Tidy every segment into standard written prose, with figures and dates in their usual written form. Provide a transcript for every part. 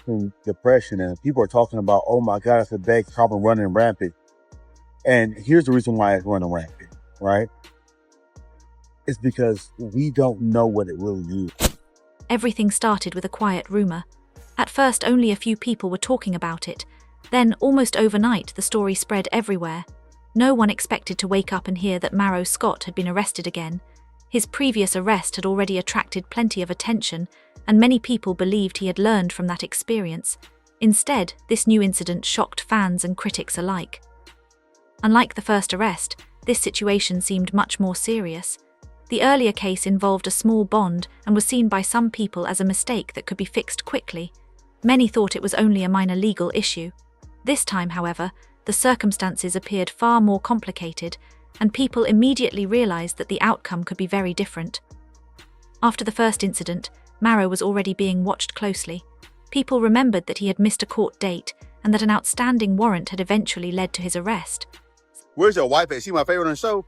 and depression, and people are talking about, oh my God, it's a bad problem running rampant. And here's the reason why it's running rampant, right? It's because we don't know what it really is. Everything started with a quiet rumor. At first, only a few people were talking about it. Then, almost overnight, the story spread everywhere. No one expected to wake up and hear that Marsau Scott had been arrested again. His previous arrest had already attracted plenty of attention, and many people believed he had learned from that experience. Instead, this new incident shocked fans and critics alike. Unlike the first arrest, this situation seemed much more serious. The earlier case involved a small bond and was seen by some people as a mistake that could be fixed quickly. Many thought it was only a minor legal issue. This time, however, the circumstances appeared far more complicated, and people immediately realized that the outcome could be very different. After the first incident, Marsau was already being watched closely. People remembered that he had missed a court date and that an outstanding warrant had eventually led to his arrest. Where's your wife at? She my favorite on the show?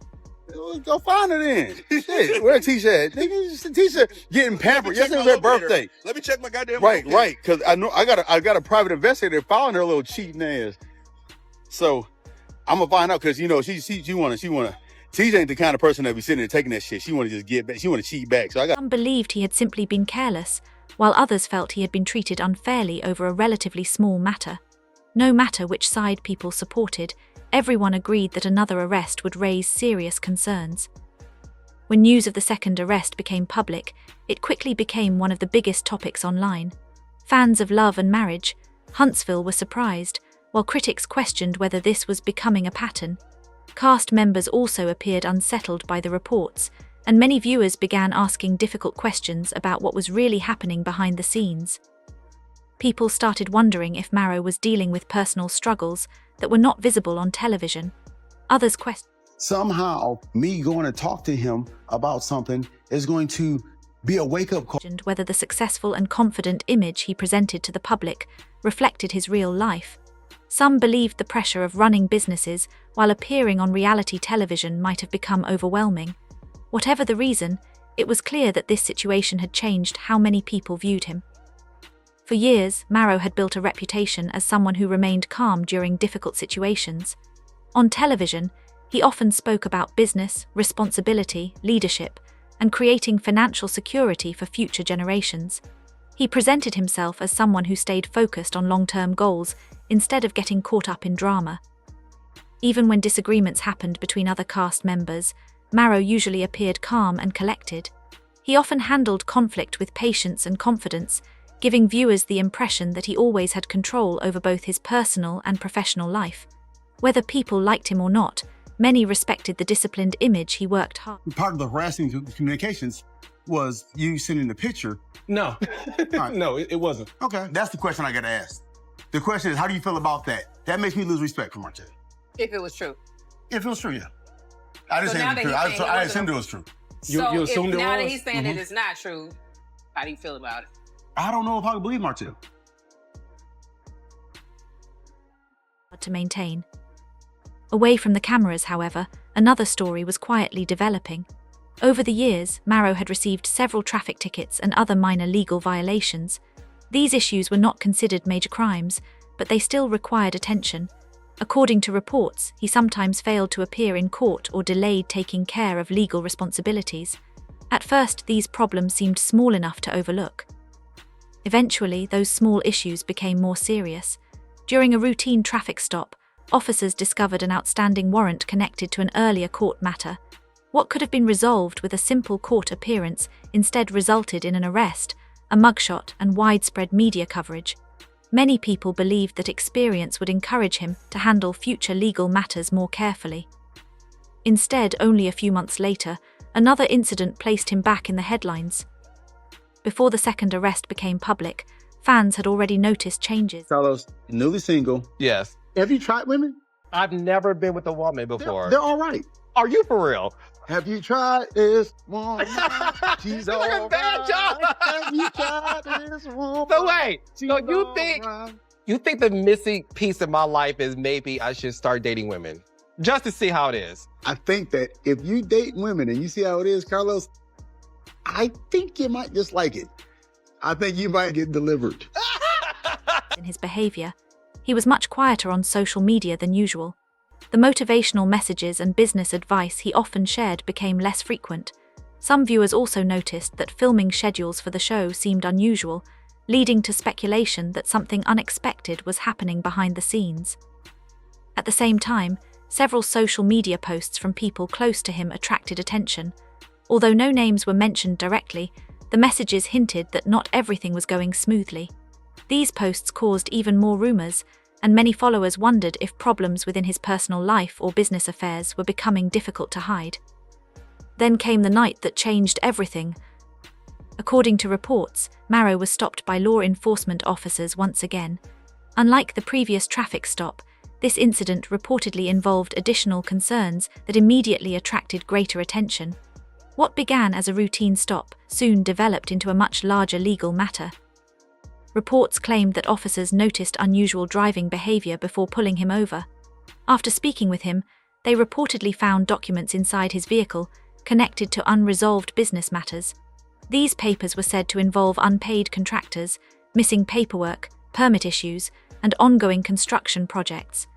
Go find her then. Shit, where's Tisha at? Tisha getting pampered. Yesterday was her birthday. Let me check my goddamn Right. Because I know I got a private investigator following her little cheating ass. So I'm gonna find out because she wanna. Tisha ain't the kind of person that be sitting there taking that shit. She wanna just get back. She wanna cheat back. So Some believed he had simply been careless, while others felt he had been treated unfairly over a relatively small matter. No matter which side people supported, everyone agreed that another arrest would raise serious concerns. When news of the second arrest became public, it quickly became one of the biggest topics online. Fans of Love and Marriage, Huntsville were surprised, while critics questioned whether this was becoming a pattern. Cast members also appeared unsettled by the reports, and many viewers began asking difficult questions about what was really happening behind the scenes. People started wondering if Marsau was dealing with personal struggles that were not visible on television. Others questioned somehow me going to talk to him about something is going to be a wake-up call. Whether the successful and confident image he presented to the public reflected his real life. Some believed the pressure of running businesses while appearing on reality television might have become overwhelming. Whatever the reason, it was clear that this situation had changed how many people viewed him. For years, Marsau had built a reputation as someone who remained calm during difficult situations. On television, he often spoke about business, responsibility, leadership, and creating financial security for future generations. He presented himself as someone who stayed focused on long-term goals instead of getting caught up in drama. Even when disagreements happened between other cast members, Marsau usually appeared calm and collected. He often handled conflict with patience and confidence, giving viewers the impression that he always had control over both his personal and professional life. Whether people liked him or not, many respected the disciplined image he worked hard. Part of the harassing communications was you sending the picture. No, Right. no, it wasn't. Okay, that's the question I got to ask. The question is, how do you feel about that? That makes me lose respect for Marcel. If it was true. If it was true, yeah. I just So said now it was that true. he's saying I it assumed it was true. You So assumed it now that was? he's saying that it's not true, how do you feel about it? I don't know if I can believe Marcel. To maintain. Away from the cameras, however, another story was quietly developing. Over the years, Marsau had received several traffic tickets and other minor legal violations. These issues were not considered major crimes, but they still required attention. According to reports, he sometimes failed to appear in court or delayed taking care of legal responsibilities. At first, these problems seemed small enough to overlook. Eventually, those small issues became more serious. During a routine traffic stop, officers discovered an outstanding warrant connected to an earlier court matter. What could have been resolved with a simple court appearance instead resulted in an arrest, a mugshot, and widespread media coverage. Many people believed that experience would encourage him to handle future legal matters more carefully. Instead, only a few months later, another incident placed him back in the headlines. Before the second arrest became public, fans had already noticed changes. Carlos, newly single. Yes. Have you tried women? I've never been with a woman before. They're all right. Are you for real? Have you tried this woman? She's You're doing a all bad right. job. Have you tried this woman? So wait, She's so you all think right. the missing piece of my life is maybe I should start dating women just to see how it is? I think that if you date women and you see how it is, Carlos, I think you might just like it. I think you might get delivered. in his behavior, he was much quieter on social media than usual. The motivational messages and business advice he often shared became less frequent. Some viewers also noticed that filming schedules for the show seemed unusual, leading to speculation that something unexpected was happening behind the scenes. At the same time, several social media posts from people close to him attracted attention. Although no names were mentioned directly, the messages hinted that not everything was going smoothly. These posts caused even more rumors, and many followers wondered if problems within his personal life or business affairs were becoming difficult to hide. Then came the night that changed everything. According to reports, Marsau was stopped by law enforcement officers once again. Unlike the previous traffic stop, this incident reportedly involved additional concerns that immediately attracted greater attention. What began as a routine stop soon developed into a much larger legal matter. Reports claimed that officers noticed unusual driving behavior before pulling him over. After speaking with him, they reportedly found documents inside his vehicle connected to unresolved business matters. These papers were said to involve unpaid contractors, missing paperwork, permit issues, and ongoing construction projects.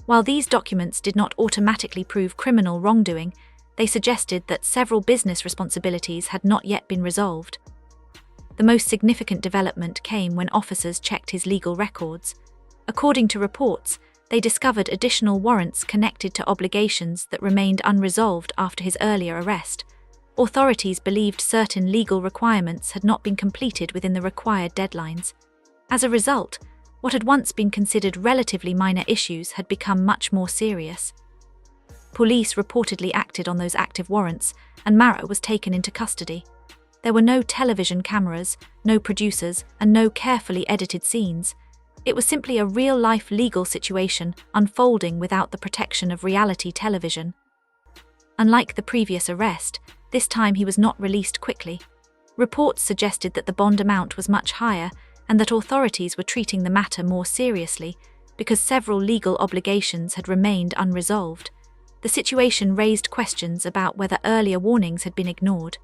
While these documents did not automatically prove criminal wrongdoing, they suggested that several business responsibilities had not yet been resolved. The most significant development came when officers checked his legal records. According to reports, they discovered additional warrants connected to obligations that remained unresolved after his earlier arrest. Authorities believed certain legal requirements had not been completed within the required deadlines. As a result, what had once been considered relatively minor issues had become much more serious. Police reportedly acted on those active warrants, and Marsau was taken into custody. There were no television cameras, no producers, and no carefully edited scenes. It was simply a real-life legal situation unfolding without the protection of reality television. Unlike the previous arrest, this time he was not released quickly. Reports suggested that the bond amount was much higher and that authorities were treating the matter more seriously because several legal obligations had remained unresolved. The situation raised questions about whether earlier warnings had been ignored.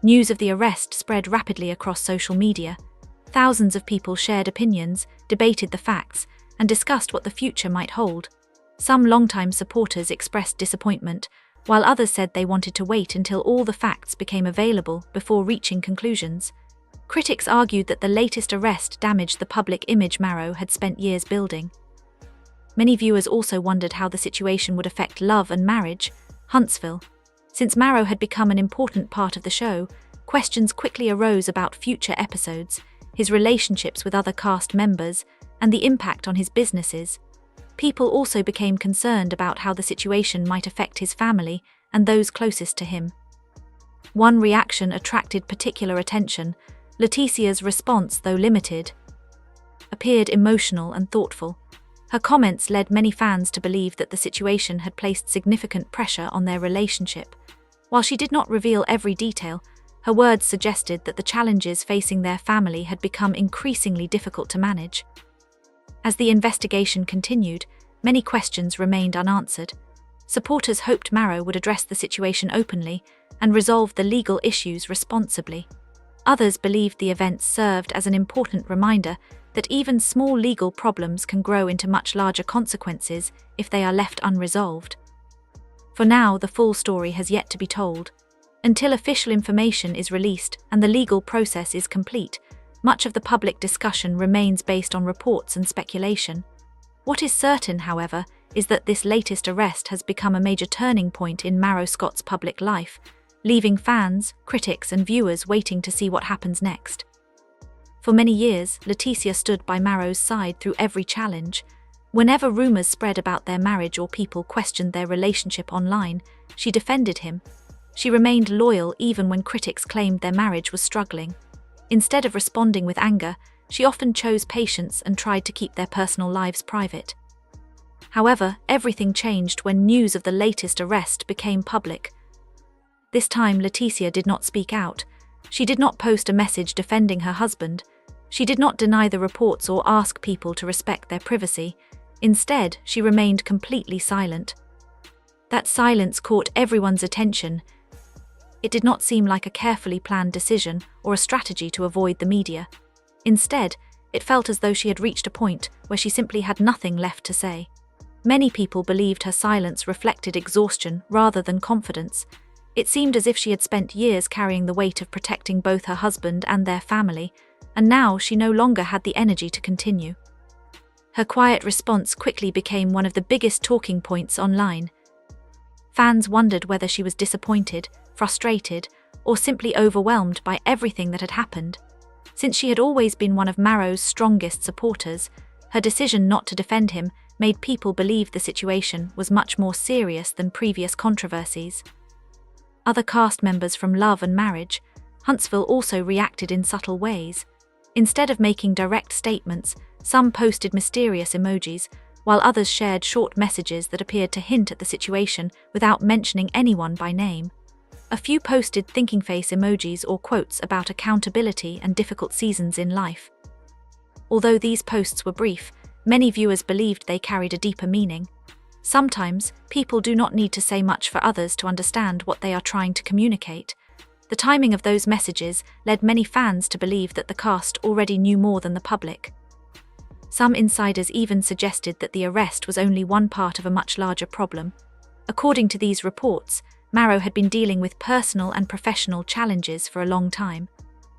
News of the arrest spread rapidly across social media. Thousands of people shared opinions, debated the facts, and discussed what the future might hold. Some longtime supporters expressed disappointment, while others said they wanted to wait until all the facts became available before reaching conclusions. Critics argued that the latest arrest damaged the public image Marsau had spent years building. Many viewers also wondered how the situation would affect Love and Marriage, Huntsville. Since Marsau had become an important part of the show, questions quickly arose about future episodes, his relationships with other cast members, and the impact on his businesses. People also became concerned about how the situation might affect his family and those closest to him. One reaction attracted particular attention. Leticia's response, though limited, appeared emotional and thoughtful. Her comments led many fans to believe that the situation had placed significant pressure on their relationship. While she did not reveal every detail, her words suggested that the challenges facing their family had become increasingly difficult to manage. As the investigation continued, many questions remained unanswered. Supporters hoped Marsau would address the situation openly and resolve the legal issues responsibly. Others believed the events served as an important reminder that even small legal problems can grow into much larger consequences if they are left unresolved. For now, the full story has yet to be told. Until official information is released and the legal process is complete, much of the public discussion remains based on reports and speculation. What is certain, however, is that this latest arrest has become a major turning point in Marsau Scott's public life, leaving fans, critics, and viewers waiting to see what happens next. For many years, Leticia stood by Marsau's side through every challenge. Whenever rumors spread about their marriage or people questioned their relationship online, she defended him. She remained loyal even when critics claimed their marriage was struggling. Instead of responding with anger, she often chose patience and tried to keep their personal lives private. However, everything changed when news of the latest arrest became public. This time, Leticia did not speak out. She did not post a message defending her husband. She did not deny the reports or ask people to respect their privacy. Instead, she remained completely silent. That silence caught everyone's attention. It did not seem like a carefully planned decision or a strategy to avoid the media. Instead, It felt as though she had reached a point where she simply had nothing left to say. Many people believed her silence reflected exhaustion rather than confidence. It seemed as if she had spent years carrying the weight of protecting both her husband and their family, and now she no longer had the energy to continue. Her quiet response quickly became one of the biggest talking points online. Fans wondered whether she was disappointed, frustrated, or simply overwhelmed by everything that had happened. Since she had always been one of Marsau's strongest supporters, her decision not to defend him made people believe the situation was much more serious than previous controversies. Other cast members from Love and Marriage, Huntsville also reacted in subtle ways. Instead of making direct statements, some posted mysterious emojis, while others shared short messages that appeared to hint at the situation without mentioning anyone by name. A few posted thinking face emojis or quotes about accountability and difficult seasons in life. Although these posts were brief, many viewers believed they carried a deeper meaning. Sometimes, people do not need to say much for others to understand what they are trying to communicate. The timing of those messages led many fans to believe that the cast already knew more than the public. Some insiders even suggested that the arrest was only one part of a much larger problem. According to these reports, Marsau had been dealing with personal and professional challenges for a long time.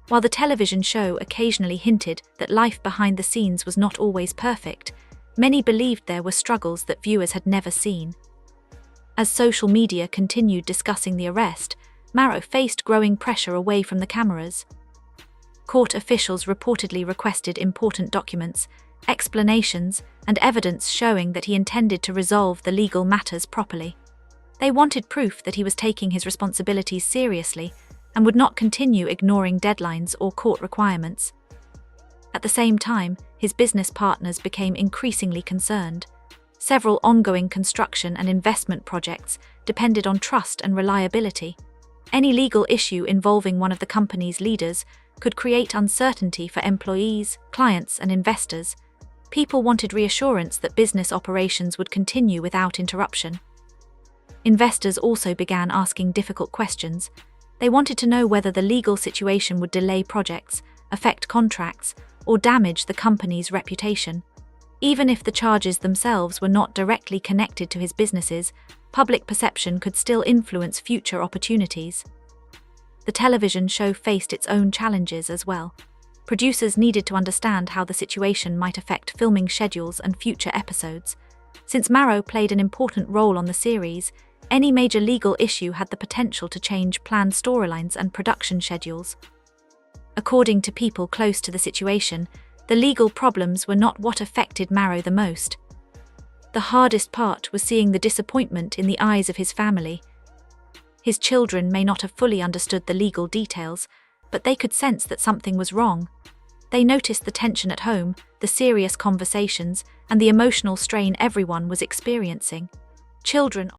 While the television show occasionally hinted that life behind the scenes was not always perfect, many believed there were struggles that viewers had never seen. As social media continued discussing the arrest, Marsau faced growing pressure away from the cameras. Court officials reportedly requested important documents, explanations, and evidence showing that he intended to resolve the legal matters properly. They wanted proof that he was taking his responsibilities seriously and would not continue ignoring deadlines or court requirements. At the same time, his business partners became increasingly concerned. Several ongoing construction and investment projects depended on trust and reliability. Any legal issue involving one of the company's leaders could create uncertainty for employees, clients, and investors. People wanted reassurance that business operations would continue without interruption. Investors also began asking difficult questions. They wanted to know whether the legal situation would delay projects, affect contracts, or damage the company's reputation. Even if the charges themselves were not directly connected to his businesses, public perception could still influence future opportunities. The television show faced its own challenges as well. Producers needed to understand how the situation might affect filming schedules and future episodes. Since Marsau played an important role on the series, any major legal issue had the potential to change planned storylines and production schedules. According to people close to the situation, the legal problems were not what affected Marsau the most. The hardest part was seeing the disappointment in the eyes of his family. His children may not have fully understood the legal details, but they could sense that something was wrong. They noticed the tension at home, the serious conversations, and the emotional strain everyone was experiencing. Children